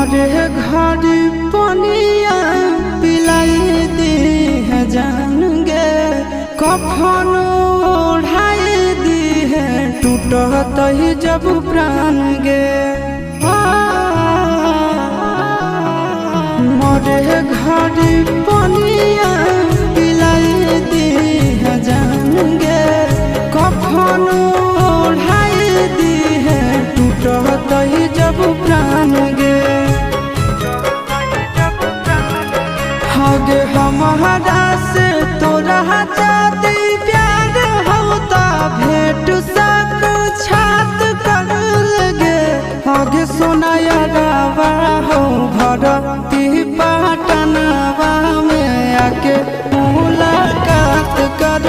मोरे घड़ी पनिया पिलाई दी है जान गे, कफन ओढ़ाई दी है टूटत ही जब प्राण गे। मोरे घड़ी पनिया पिलाई दी है जान गे, कफन ओढ़ाई दी है टूटत ही जब प्राण गे। हगे हमारा से तोरा जाती प्यार होता भेंट साक्षात कर लगे। हगे सोनाया रावा हो भरती पाटनवा में आके मुलाकात कर